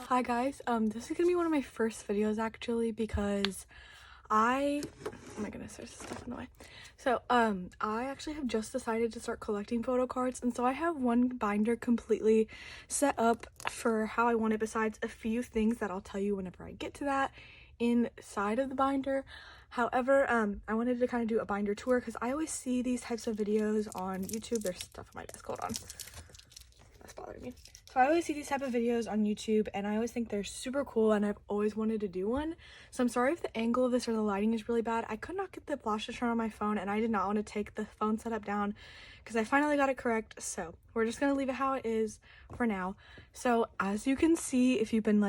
Hi guys, this is gonna be one of my first videos actually because oh my goodness, there's stuff in the way. So I actually have just decided to start collecting photo cards, and so I have one binder completely set up for how I want it, besides a few things that I'll tell you whenever I get to that inside of the binder. However, I wanted to kind of do a binder tour because I always see these types of videos on YouTube. There's stuff on my desk, hold on, that's bothering me. So I always see these type of videos on YouTube and I always think they're super cool, and I've always wanted to do one. So I'm sorry if the angle of this or the lighting is really bad. I could not get the flash to turn on my phone, and I did not want to take the phone setup down because I finally got it correct. So we're just gonna leave it how it is for now. So as you can see, if you can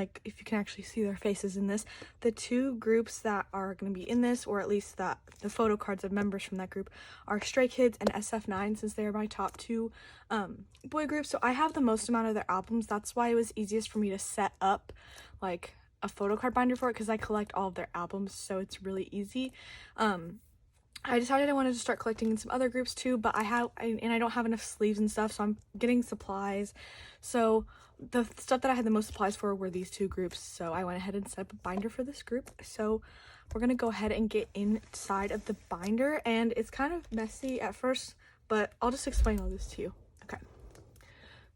actually see their faces in this, the two groups that are going to be in this, or at least that the photo cards of members from that group, are Stray Kids and SF9, since they are my top two boy groups. So I have the most amount of their albums. That's why it was easiest for me to set up like a photo card binder for it, because I collect all of their albums, so it's really easy. I decided I wanted to start collecting in some other groups too, but I don't have enough sleeves and stuff, so I'm getting supplies. So the stuff that I had the most supplies for were these two groups, so I went ahead and set up a binder for this group. So we're gonna go ahead and get inside of the binder, and it's kind of messy at first, but I'll just explain all this to you. Okay,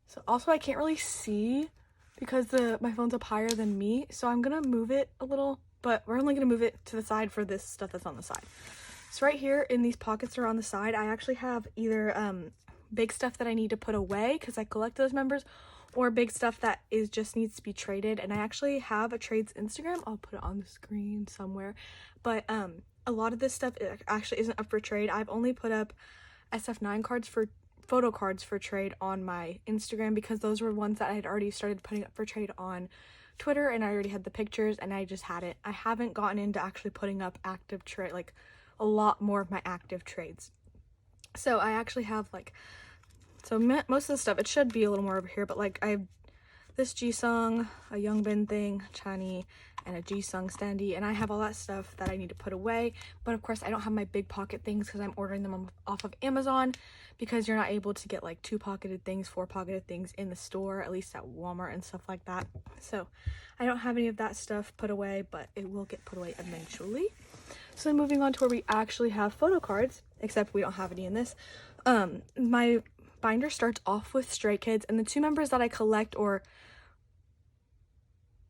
so also I can't really see because my phone's up higher than me, so I'm gonna move it a little, but we're only gonna move it to the side for this stuff that's on the side. So right here in these pockets are on the side, I actually have either big stuff that I need to put away because I collect those members, or big stuff that just needs to be traded. And I actually have a trades Instagram. I'll put it on the screen somewhere, but a lot of this stuff actually isn't up for trade. I've only put up SF9 cards for photo cards for trade on my Instagram because those were ones that I had already started putting up for trade on Twitter, and I already had the pictures, and I haven't gotten into actually putting up active trade, like a lot more of my active trades. So I actually have most of the stuff, it should be a little more over here, but like I have this Jisung, a Youngbin thing, Chani, and a Jisung standee, and I have all that stuff that I need to put away. But of course I don't have my big pocket things because I'm ordering them off of Amazon, because you're not able to get like 2-pocketed things, 4-pocketed things in the store, at least at Walmart and stuff like that. So I don't have any of that stuff put away, but it will get put away eventually. So moving on to where we actually have photo cards, except we don't have any in this. My binder starts off with Stray Kids, and the two members that I collect, or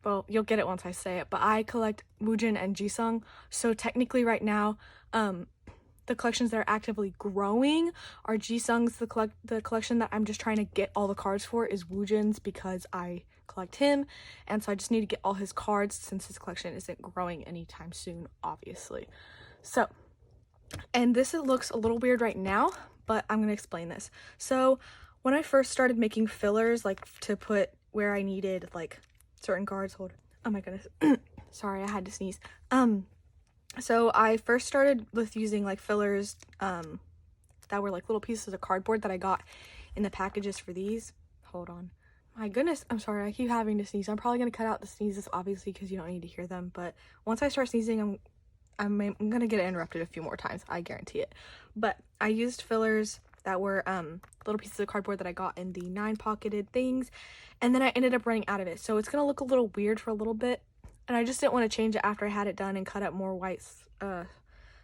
well, you'll get it once I say it, but I collect Woojin and Jisung. So technically right now, the collections that are actively growing are Jisung's. The collection that I'm just trying to get all the cards for is Woojin's, because I collect him, and so I just need to get all his cards since his collection isn't growing anytime soon, obviously. So, and this looks a little weird right now, but I'm gonna explain this. So when I first started making fillers, like to put where I needed like certain cards, oh my goodness, sorry, I had to sneeze. So I first started with using like fillers that were like little pieces of cardboard that I got in the packages for these. Hold on. My goodness, I'm sorry, I keep having to sneeze. I'm probably going to cut out the sneezes, obviously, because you don't need to hear them. But once I start sneezing, I'm going to get interrupted a few more times. I guarantee it. But I used fillers that were little pieces of cardboard that I got in the 9-pocketed things. And then I ended up running out of it. So it's going to look a little weird for a little bit. And I just didn't want to change it after I had it done and cut up more white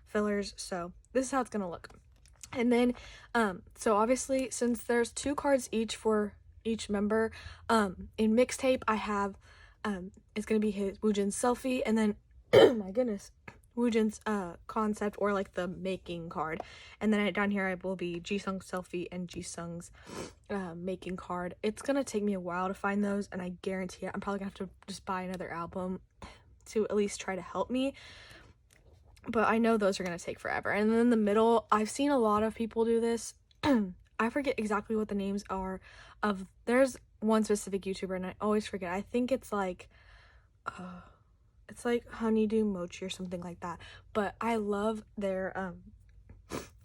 fillers. So this is how it's going to look. And then, so obviously, since there's 2 cards each for each member, in mixtape I have it's gonna be his Woojin's selfie, and then my goodness, Woojin's concept, or like the making card, and then down here I will be Jisung's selfie and Jisung's making card. It's gonna take me a while to find those, and I guarantee it, I'm probably gonna have to just buy another album to at least try to help me, but I know those are gonna take forever. And then in the middle, I've seen a lot of people do this. I forget exactly what the names are of, there's one specific YouTuber and I always forget. I think it's like Honeydew Mochi or something like that. But I love their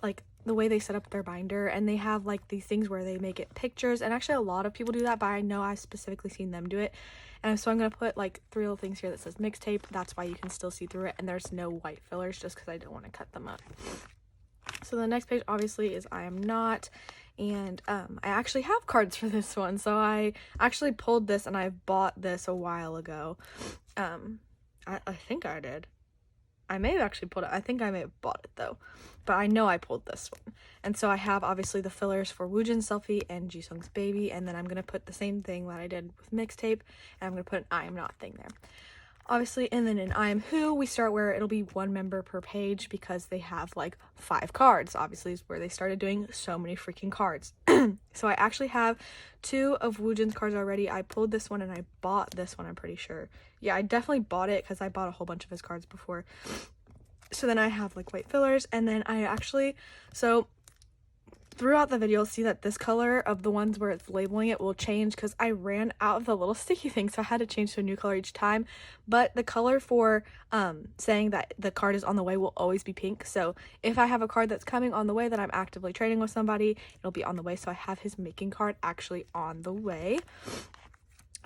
like the way they set up their binder, and they have like these things where they make it pictures, and actually a lot of people do that, but I know I've specifically seen them do it. And so I'm gonna put like 3 little things here that says mixtape. That's why you can still see through it, and there's no white fillers just because I don't want to cut them up. So the next page obviously is I Am Not, and I actually have cards for this one. So I actually pulled this, and I bought this a while ago. I think I did. I may have actually pulled it. I think I may have bought it though, but I know I pulled this one. And so I have obviously the fillers for Woojin's Selfie and Jisung's Baby, and then I'm gonna put the same thing that I did with Mixtape, and I'm gonna put an I am not thing there. Obviously, and then in I am who, we start where it'll be one member per page because they have like 5 cards. Obviously, is where they started doing so many freaking cards. So I actually have 2 of Woojin's cards already. I pulled this one and I bought this one, I'm pretty sure. Yeah, I definitely bought it because I bought a whole bunch of his cards before. So then I have like white fillers, and then I actually, so throughout the video, you'll see that this color of the ones where it's labeling it will change because I ran out of the little sticky thing, so I had to change to a new color each time. But the color for saying that the card is on the way will always be pink. So if I have a card that's coming on the way that I'm actively trading with somebody, it'll be on the way. So I have his making card actually on the way.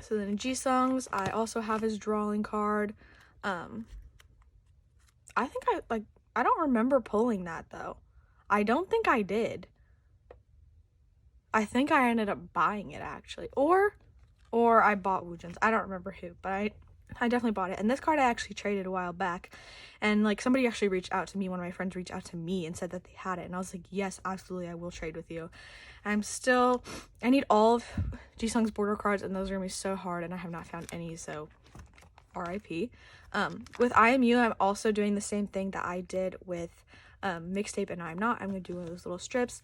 So then in Jisung's, I also have his drawing card. I think I don't remember pulling that though. I don't think I did. I think I ended up buying it actually, or I bought Woojin's. I don't remember who, but I definitely bought it. And this card I actually traded a while back, and like somebody actually reached out to me. One of my friends reached out to me and said that they had it, and I was like, yes, absolutely, I will trade with you. I need all of Jisung's border cards, and those are gonna be so hard, and I have not found any, so RIP. With IMU, I'm also doing the same thing that I did with Mixtape and I'm not. I'm gonna do one of those little strips.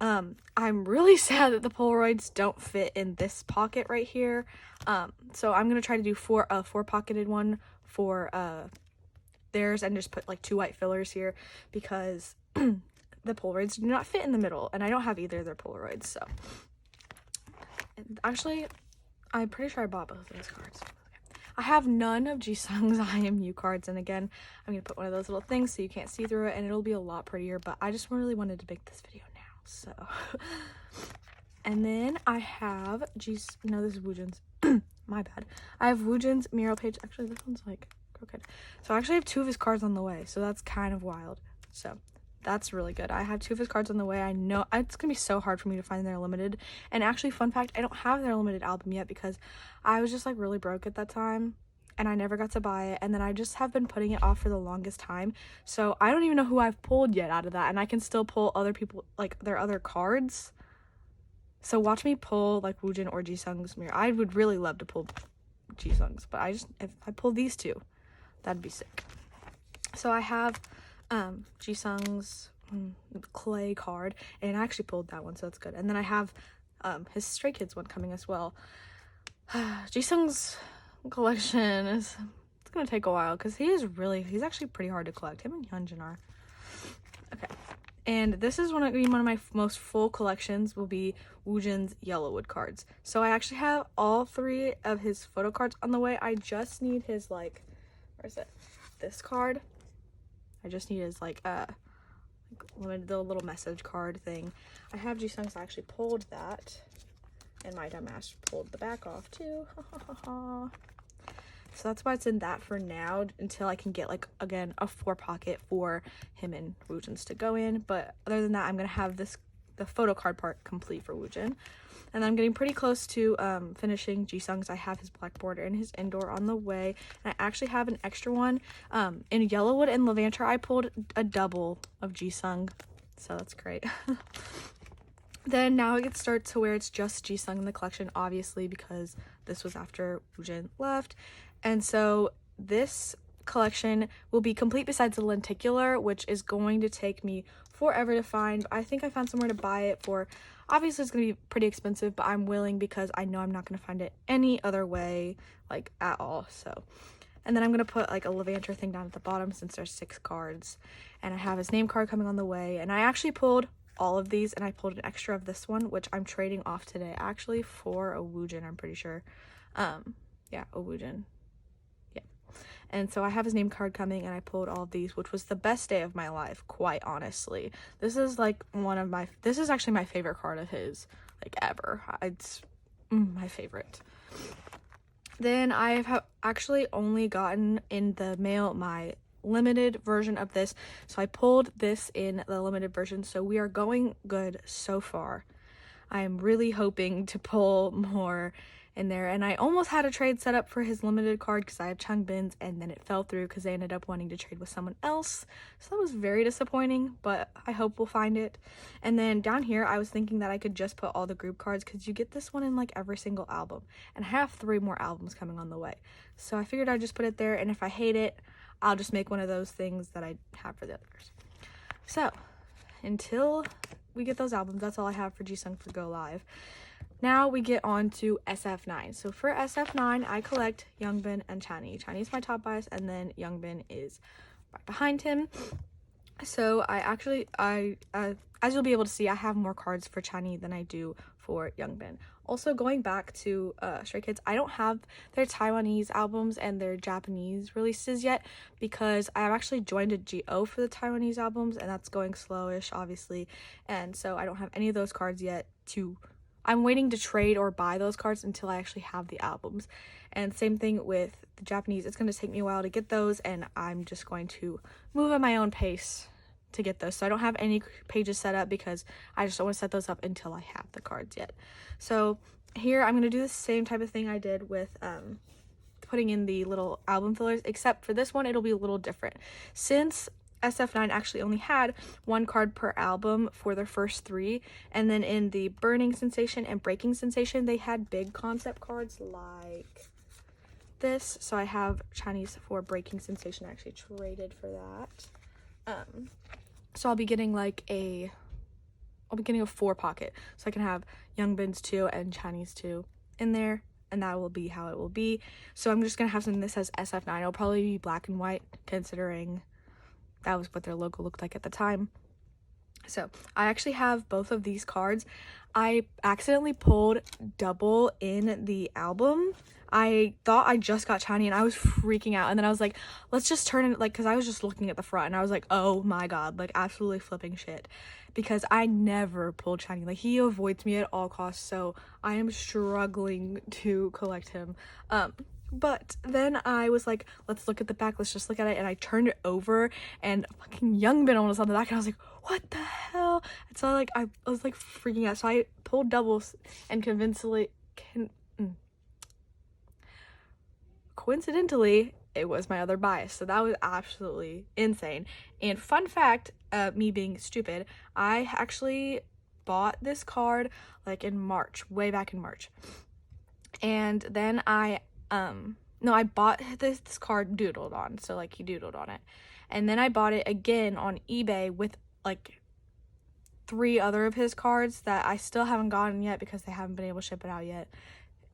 I'm really sad that the Polaroids don't fit in this pocket right here. So I'm gonna try to do a 4-pocketed one for theirs, and just put like 2 white fillers here because the Polaroids do not fit in the middle, and I don't have either of their Polaroids. So, and actually, I'm pretty sure I bought both of those cards. I have none of Jisung's IMU cards, and again, I'm gonna put one of those little things so you can't see through it, and it'll be a lot prettier, but I just really wanted to make this video now. So, and then I have no, this is Woojin's. My bad. I have Woojin's mural page. Actually, this one's like crooked. So I actually have 2 of his cards on the way, so that's kind of wild. So that's really good. I have 2 of his cards on the way. I know it's gonna be so hard for me to find their limited. And actually, fun fact, I don't have their limited album yet because I was just like really broke at that time, and I never got to buy it, and then I just have been putting it off for the longest time. So I don't even know who I've pulled yet out of that, and I can still pull other people, like their other cards. So watch me pull like Woojin or Jisung's mirror. I would really love to pull Jisung's, but if I pull these 2, that'd be sick. So I have Jisung's clay card, and I actually pulled that one, so that's good. And then I have his Stray Kids one coming as well. Jisung's collection it's gonna take a while because he's actually pretty hard to collect. Him and Hyunjin are. Okay, and this is one of my most full collections will be Woojin's Yellowwood cards. So I actually have all 3 of his photo cards on the way. I just need his like, where is it? This card. I just need his like the little message card thing. I have Jisung's. I actually pulled that, and my dumbass pulled the back off too. So that's why it's in that for now, until I can get like again a 4-pocket for him and Woojin's to go in. But other than that, I'm gonna have the Photocard part complete for Woojin. And I'm getting pretty close to finishing Jisung's. I have his black border and his indoor on the way, and I actually have an extra one in Yellowwood and Levanter. I pulled a double of Jisung, so that's great. Then now it starts to where it's just Jisung in the collection, obviously, because this was after Woojin left. And so this collection will be complete besides the lenticular, which is going to take me forever to find. I think I found somewhere to buy it for. Obviously, it's going to be pretty expensive, but I'm willing because I know I'm not going to find it any other way, like, at all. So, and then I'm going to put, like, a Levanter thing down at the bottom since there's 6 cards. And I have his name card coming on the way. And I actually pulled all of these, and I pulled an extra of this one, which I'm trading off today, actually, for a Woojin, I'm pretty sure. Yeah, a Woojin. Yeah. And so I have his name card coming, and I pulled all of these, which was the best day of my life, quite honestly. This is like this is actually my favorite card of his, like, ever. It's my favorite. Then I have actually only gotten in the mail my limited version of this. So I pulled this in the limited version. So we are going good so far. I am really hoping to pull more in there, and I almost had a trade set up for his limited card because I have Changbin's, and then it fell through because they ended up wanting to trade with someone else, so that was very disappointing, but I hope we'll find it. And then down here I was thinking that I could just put all the group cards because you get this one in like every single album, and I have 3 more albums coming on the way, so I figured I'd just put it there, and if I hate it, I'll just make one of those things that I have for the others. So until we get those albums, that's all I have for Jisung for Go Live. Now we get on to SF9. So for SF9, I collect Youngbin and Chani. Chani is my top bias, and then Youngbin is right behind him. So as you'll be able to see, I have more cards for Chani than I do for Youngbin. Also, going back to Stray Kids, I don't have their Taiwanese albums and their Japanese releases yet because I have actually joined a GO for the Taiwanese albums, and that's going slowish, obviously. And so I don't have any of those cards yet I'm waiting to trade or buy those cards until I actually have the albums. And same thing with the Japanese. It's going to take me a while to get those, and I'm just going to move at my own pace to get those. So I don't have any pages set up because I just don't want to set those up until I have the cards yet. So here I'm going to do the same type of thing I did with putting in the little album fillers, except for this one it'll be a little different. Since SF9 actually only had 1 card per album for their first 3, and then in the Burning Sensation and Breaking Sensation they had big concept cards like this. So I have Chinese for Breaking Sensation. I actually traded for that. So I'll be getting a 4 pocket, so I can have Youngbin's 2 and Chinese 2 in there, and that will be how it will be. So I'm just gonna have something that says SF9. It'll probably be black and white, considering that was what their logo looked like at the time. So I actually have both of these cards. I accidentally pulled double in the album. I thought I just got Chani and I was freaking out, and then I was like, let's just turn it, because I was just looking at the front and I was like, oh my god, absolutely flipping shit, because I never pulled Chani. He avoids me at all costs, so I am struggling to collect him. But then I was like, let's look at the back, let's just look at it, and I turned it over and fucking Youngbin was on the back, and I was like, what the hell? And so I was freaking out, so I pulled doubles, and coincidentally it was my other bias, so that was absolutely insane. And fun fact, me being stupid, I actually bought this card in March, way back in March, and then I bought this card doodled on, so he doodled on it, and then I bought it again on eBay with 3 other of his cards that I still haven't gotten yet because they haven't been able to ship it out yet.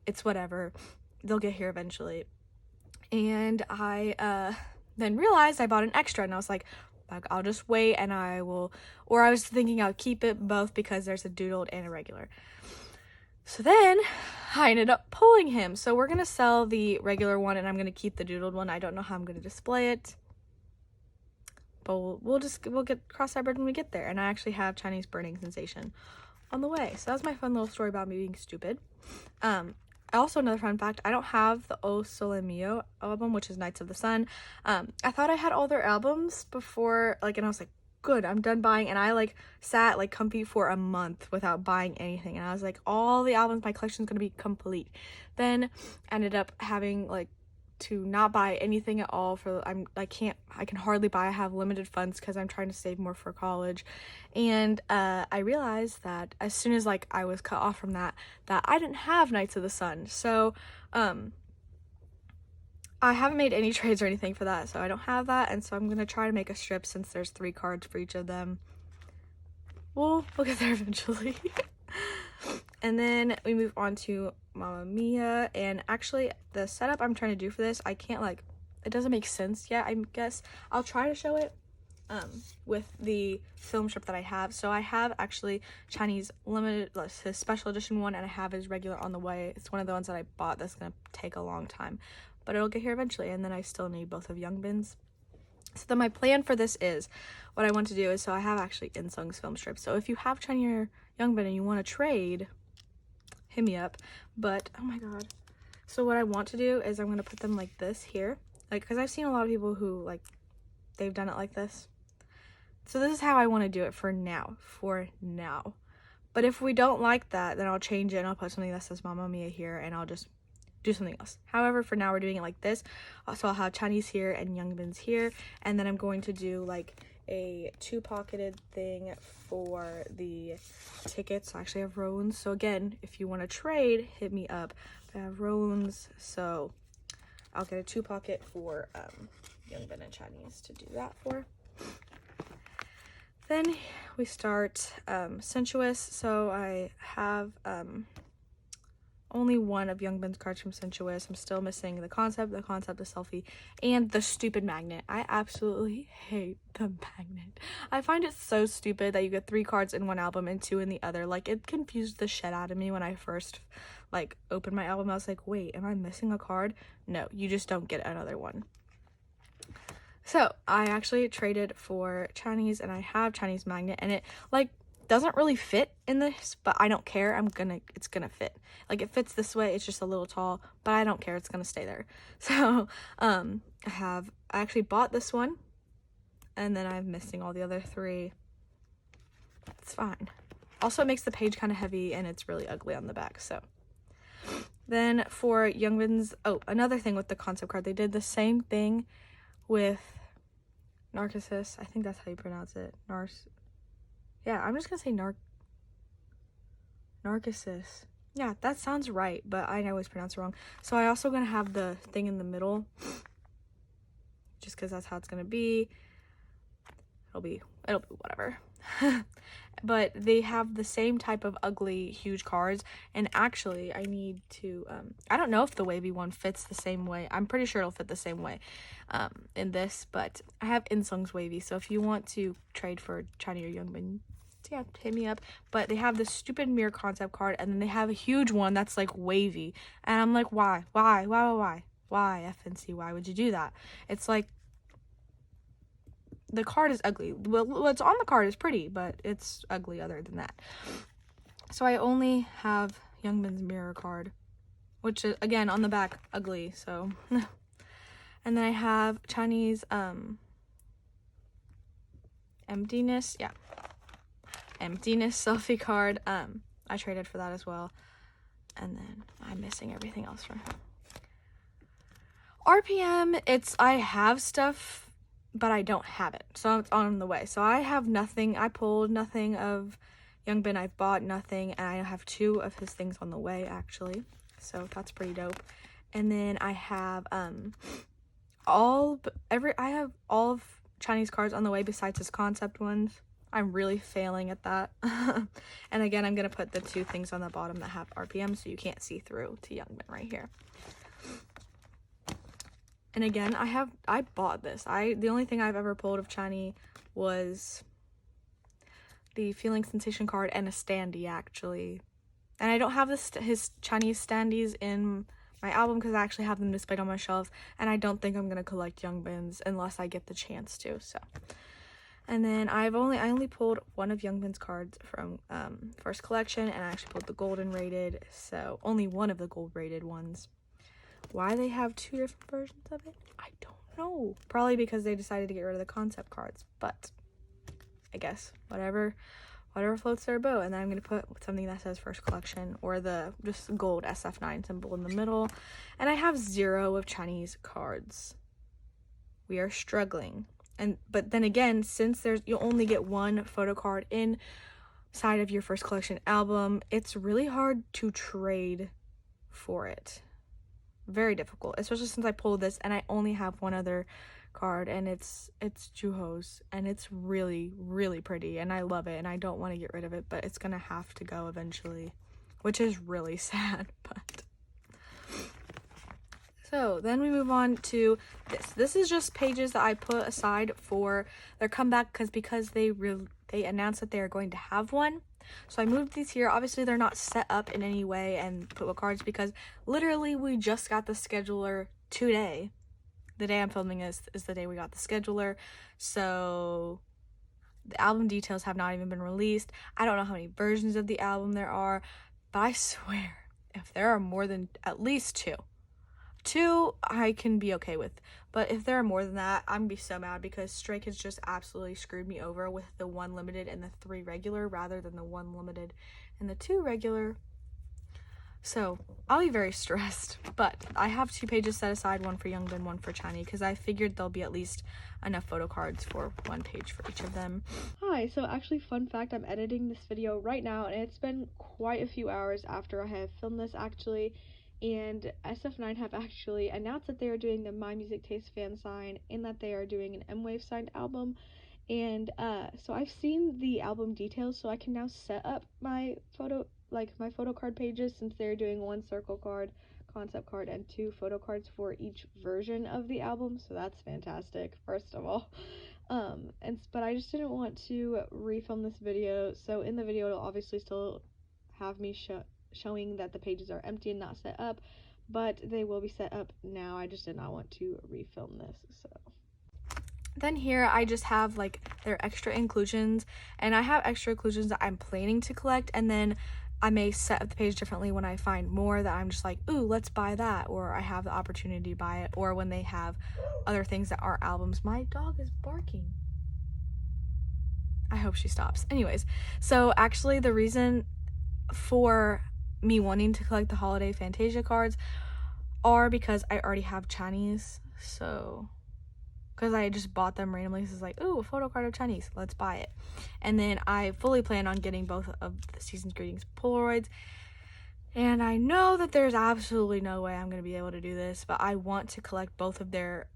It's whatever, they'll get here eventually. And I then realized I bought an extra, and I was like, I'll just wait, and I was thinking I'll keep it both because there's a doodled and a regular. So then I ended up pulling him. So we're going to sell the regular one, and I'm going to keep the doodled one. I don't know how I'm going to display it, but we'll get cross that bridge when we get there. And I actually have Chinese Burning Sensation on the way. So that was my fun little story about me being stupid. Also, another fun fact, I don't have the O lmao album, which is Knights of the Sun. I thought I had all their albums before, and I was like, good, I'm done buying, and I sat comfy for a month without buying anything, and I was like, all the albums, my collection's gonna be complete. Then ended up having to not buy anything at all for I can hardly buy. I have limited funds because I'm trying to save more for college, and I realized that as soon as I was cut off from that I didn't have Knights of the Sun, so I haven't made any trades or anything for that, so I don't have that, and so I'm gonna try to make a strip since there's 3 cards for each of them. We'll get there eventually. And then we move on to Mamma Mia, and actually the setup I'm trying to do for this, I can't it doesn't make sense yet. I guess I'll try to show it with the film strip that I have. So I have actually Chinese limited, his special edition one, and I have his regular on the way. It's one of the ones that I bought that's gonna take a long time, but it'll get here eventually. And then I still need both of Youngbin's. So then my plan for this is, what I want to do is, so I have actually Insung's film strip. So if you have Chinese or Youngbin and you want to trade, hit me up. But oh my god, so what I want to do is I'm going to put them like this here, because I've seen a lot of people who they've done it like this. So this is how I want to do it for now. But if we don't like that, then I'll change it and I'll put something that says Mamma Mia here, and I'll just do something else. However, for now we're doing it like this. So I'll have Chinese here and Youngbins here, and then I'm going to do like a 2-pocketed thing for the tickets. I actually have Rowan's. So again, if you want to trade, hit me up. I have Rowan's, so I'll get a 2-pocket for Youngbin and Chinese to do that for. Then we start Sensuous. So I have only one of Youngbin's cards from Sensuous. I'm still missing the concept, the selfie, and the stupid magnet. I absolutely hate the magnet. I find it so stupid that you get 3 cards in one album and 2 in the other. Like, it confused the shit out of me when I first like opened my album. I was like, wait, am I missing a card? No, you just don't get another one. So I actually traded for Chinese, and I have Chinese magnet, and it like doesn't really fit in this, but I don't care. It's gonna fit. Like, it fits this way, it's just a little tall, but I don't care, it's gonna stay there. So I actually bought this one, and then I'm missing all the other 3. It's fine. Also, it makes the page kind of heavy, and it's really ugly on the back. So then for Youngbins, oh, another thing with the concept card, they did the same thing with Narcissus. I think that's how you pronounce it. Yeah, I'm just gonna say Narcissus. Yeah, that sounds right, but I always pronounce it wrong. So I also gonna have the thing in the middle, just because that's how it's gonna be. It'll be whatever. But they have the same type of ugly, huge cards, and actually I need to, I don't know if the wavy one fits the same way. I'm pretty sure it'll fit the same way in this, but I have Insung's wavy, so if you want to trade for China or Youngbin, yeah, hit me up. But they have this stupid mirror concept card, and then they have a huge one that's like wavy, and I'm like, why, FNC, why would you do that? It's like, the card is ugly. Well, what's on the card is pretty, but it's ugly other than that. So I only have Youngbin's mirror card, which is, again, on the back, ugly, so. And then I have Chinese emptiness selfie card. I traded for that as well. And then I'm missing everything else from RPM. I have stuff, but I don't have it, so it's on the way. So I have nothing. I pulled nothing of Youngbin. I've bought nothing, and I have 2 of his things on the way, actually, so that's pretty dope. And then I have I have all of Chinese cards on the way besides his concept ones. I'm really failing at that. And again, I'm gonna put the 2 things on the bottom that have RPM, so you can't see through to Youngbin right here. And again, I bought this. The only thing I've ever pulled of Chiny was the Feeling Sensation card and a standee, actually. And I don't have his Chinese standees in my album because I actually have them displayed on my shelves, and I don't think I'm gonna collect Youngbins unless I get the chance to. So, and then I only pulled one of Youngbin's cards from first collection, and I actually pulled the golden rated. So only one of the gold rated ones. Why they have 2 different versions of it, I don't know. Probably because they decided to get rid of the concept cards, but I guess whatever floats their boat. And then I'm going to put something that says first collection, or the just gold SF9 symbol in the middle. And I have 0 of Chinese cards. We are struggling. But then again, since you only get 1 photo card inside of your first collection album, it's really hard to trade for it. Very difficult, especially since I pulled this and I only have 1 other card, and it's Juho's, and it's really, really pretty, and I love it, and I don't want to get rid of it, but it's gonna have to go eventually, which is really sad. But so then we move on to this is just pages that I put aside for their comeback, because they announced that they are going to have one. So I moved these here. Obviously, they're not set up in any way and put with cards, because literally we just got the scheduler today. The day I'm filming is the day we got the scheduler. So the album details have not even been released. I don't know how many versions of the album there are, but I swear, if there are more than at least 2 I can be okay with, but if there are more than that, I'm gonna be so mad because Strike has just absolutely screwed me over with the 1 limited and the 3 regular rather than the 1 limited and the 2 regular. So I'll be very stressed, but I have 2 pages set aside, one for Youngbin, one for Chani, because I figured there'll be at least enough photo cards for 1 page for each of them. Hi, so actually, fun fact, I'm editing this video right now, and it's been quite a few hours after I have filmed this actually, and SF9 have actually announced that they are doing the My Music Taste fan sign and that they are doing an M-Wave signed album. And so I've seen the album details, so I can now set up my photo card pages, since they're doing 1 circle card, concept card, and 2 photo cards for each version of the album. So that's fantastic, first of all. But I just didn't want to refilm this video, so in the video it'll obviously still have me showing that the pages are empty and not set up, but they will be set up now. I just did not want to refilm this. So then here I just have like their extra inclusions, and I have extra inclusions that I'm planning to collect, and then I may set up the page differently when I find more that I'm just like, ooh, let's buy that, or I have the opportunity to buy it, or when they have other things that are albums. My dog is barking. I hope she stops. Anyways, so actually the reason for me wanting to collect the Holiday Fantasia cards are because I already have Chinese, so because I just bought them randomly. So it's like, ooh, a photo card of Chinese, let's buy it. And then I fully plan on getting both of the Season's Greetings Polaroids, and I know that there's absolutely no way I'm going to be able to do this, but I want to collect both of their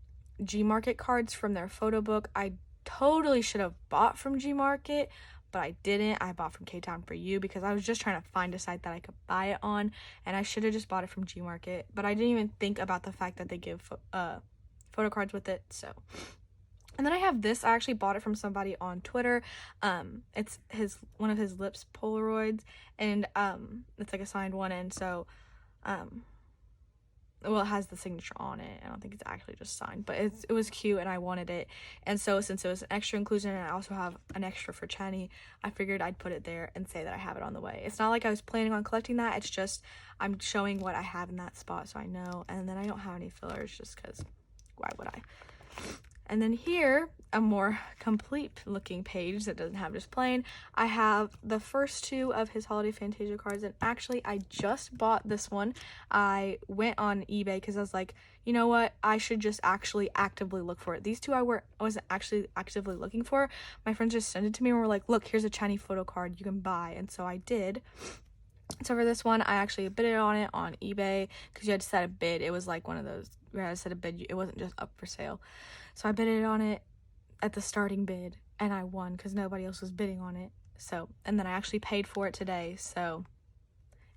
Gmarket cards from their photo book. I totally should have bought from Gmarket, but I didn't. I bought from K-Town for You because I was just trying to find a site that I could buy it on, and I should have just bought it from Gmarket, but I didn't even think about the fact that they give photo cards with it. So, and then I have this. I actually bought it from somebody on Twitter. It's one of his lips Polaroids, and it's like a signed one, and so well, it has the signature on it. I don't think it's actually just signed, but it was cute and I wanted it. And so since it was an extra inclusion and I also have an extra for Chani, I figured I'd put it there and say that I have it on the way. It's not like I was planning on collecting that. It's just I'm showing what I have in that spot so I know. And then I don't have any fillers just because why would I? And then here, a more complete looking page that doesn't have just plain. I have the first 2 of his Holiday Fantasia cards, and actually I just bought this one. I went on eBay because I was like, you know what, I should just actually actively look for it. These 2 I wasn't actually actively looking for. My friends just sent it to me and were like, look, here's a Chinese photo card you can buy, and so I did. So for this one, I actually bid on it on eBay because you had to set a bid. It was like one of those where I set a bid, it wasn't just up for sale. So I bid on it at the starting bid, and I won because nobody else was bidding on it. So, and then I actually paid for it today, so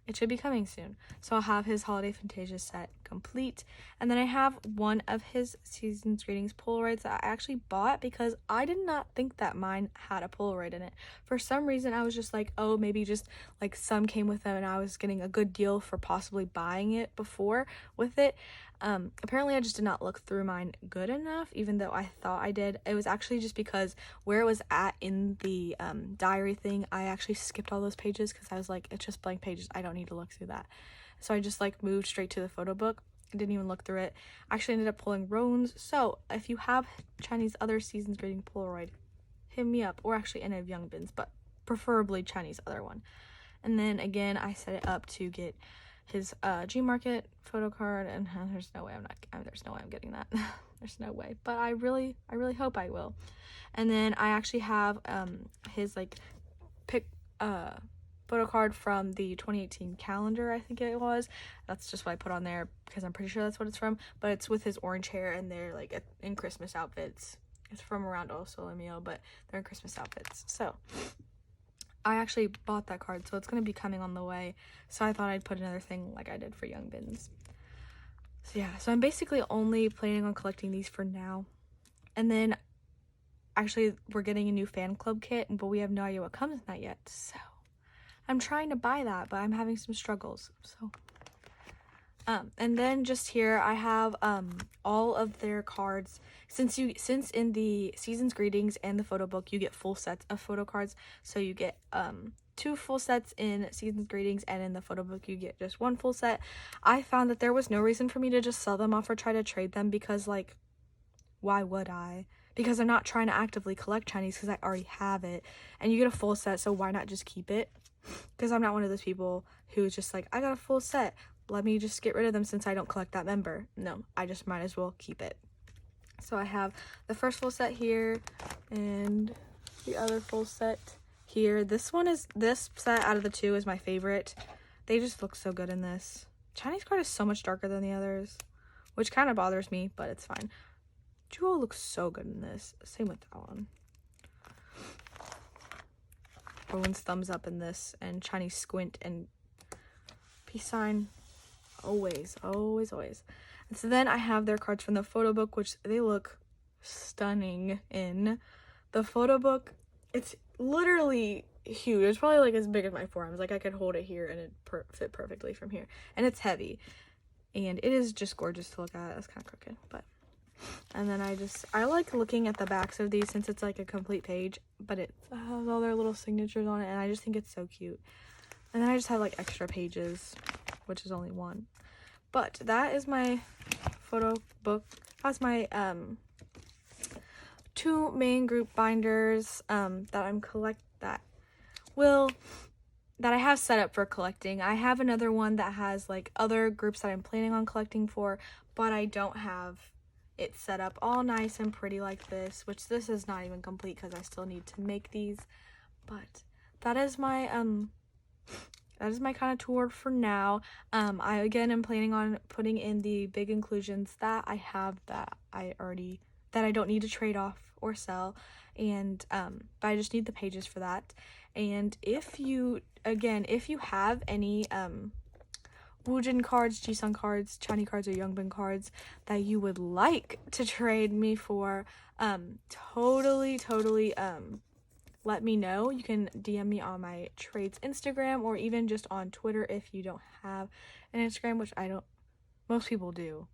it should be coming soon. So I'll have his Holiday Fantasia set complete, and then I have one of his Season's Greetings Polaroids that I actually bought because I did not think that mine had a Polaroid in it. For some reason, I was just like, oh, maybe just like some came with them and I was getting a good deal for possibly buying it before with it. Apparently I just did not look through mine good enough, even though I thought I did. It was actually just because where it was at in the diary thing, I actually skipped all those pages because I was like, it's just blank pages, I don't need to look through that. So I just like moved straight to the photo book. I didn't even look through it. I actually ended up pulling Roan's. So if you have Chinese other Season's Greeting Polaroid, hit me up, or actually any of Youngbin's, but preferably Chinese other one. And then again, I set it up to get his Gmarket photo card, and there's no way I'm getting that. There's no way, but I really hope I will. And then I actually have his like photo card from the 2018 calendar, I think it was. That's just what I put on there because I'm pretty sure that's what it's from, but it's with his orange hair and they're like in Christmas outfits. It's from around also lmao, but they're in Christmas outfits. So I actually bought that card, so it's going to be coming on the way. So I thought I'd put another thing like I did for Youngbin's. So yeah, so I'm basically only planning on collecting these for now. And then actually we're getting a new fan club kit, but we have no idea what comes in that yet. So I'm trying to buy that, but I'm having some struggles. So and then just here I have all of their cards. Since in the Season's Greetings and the photo book you get full sets of photo cards, so you get 2 full sets in Season's Greetings, and in the photo book you get just 1 full set. I found that there was no reason for me to just sell them off or try to trade them, because like, why would I? Because I'm not trying to actively collect Chinese, because I already have it, and you get a full set, so why not just keep it? Because I'm not one of those people who's just like, I got a full set, let me just get rid of them since I don't collect that member. No, I just might as well keep it. So I have the first full set here and the other full set here. This set out of the 2 is my favorite. They just look so good in this. Chinese card is so much darker than the others, which kind of bothers me, but it's fine. Jewel looks so good in this. Same with that one. Everyone's thumbs up in this, and Chinese squint and peace sign. Always, always, always. And so then I have their cards from the photo book, which they look stunning in. The photo book, it's literally huge. It's probably like as big as my forearms. Like I could hold it here and it fit perfectly from here. And it's heavy. And it is just gorgeous to look at. It's kind of crooked, but. And then I like looking at the backs of these since it's like a complete page, but it has all their little signatures on it, and I just think it's so cute. And then I just have like extra pages, which is only 1. But that is my photo book. That's my 2 main group binders that I have set up for collecting. I have another one that has like other groups that I'm planning on collecting for, but I don't have it set up all nice and pretty like this, which this is not even complete because I still need to make these. But that is my kind of tour for now. I again am planning on putting in the big inclusions that I have that I don't need to trade off or sell, and but I just need the pages for that. And if you have any Woojin cards, Jisun cards, Chinese cards, or Yongbin cards that you would like to trade me for, totally let me know. You can DM me on my trades Instagram, or even just on Twitter if you don't have an Instagram, which most people do.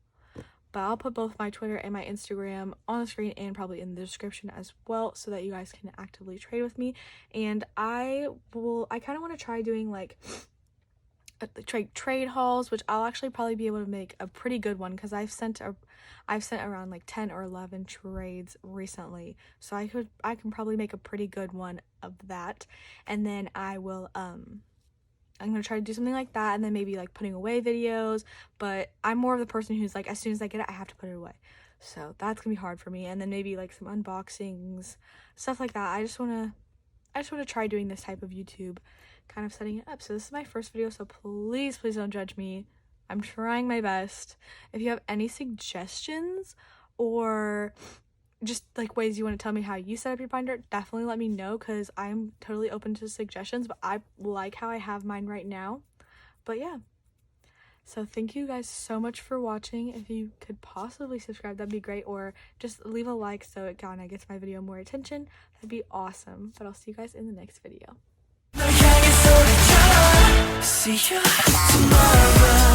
But I'll put both my Twitter and my Instagram on the screen and probably in the description as well, so that you guys can actively trade with me. And I kind of want to try doing like trade hauls, which I'll actually probably be able to make a pretty good one, because I've sent around like 10 or 11 trades recently, so I can probably make a pretty good one of that. And then I'm gonna try to do something like that, and then maybe like putting away videos. But I'm more of the person who's like, as soon as I get it, I have to put it away, so that's gonna be hard for me. And then maybe like some unboxings, stuff like that. I just want to try doing this type of YouTube, kind of setting it up. So this is my first video, so please don't judge me. I'm trying my best. If you have any suggestions or just like ways you want to tell me how you set up your binder, definitely let me know, because I'm totally open to suggestions. But I like how I have mine right now. But yeah, so thank you guys so much for watching. If you could possibly subscribe, that'd be great, or just leave a like so it kind of gets my video more attention. That'd be awesome. But I'll see you guys in the next video. See you tomorrow.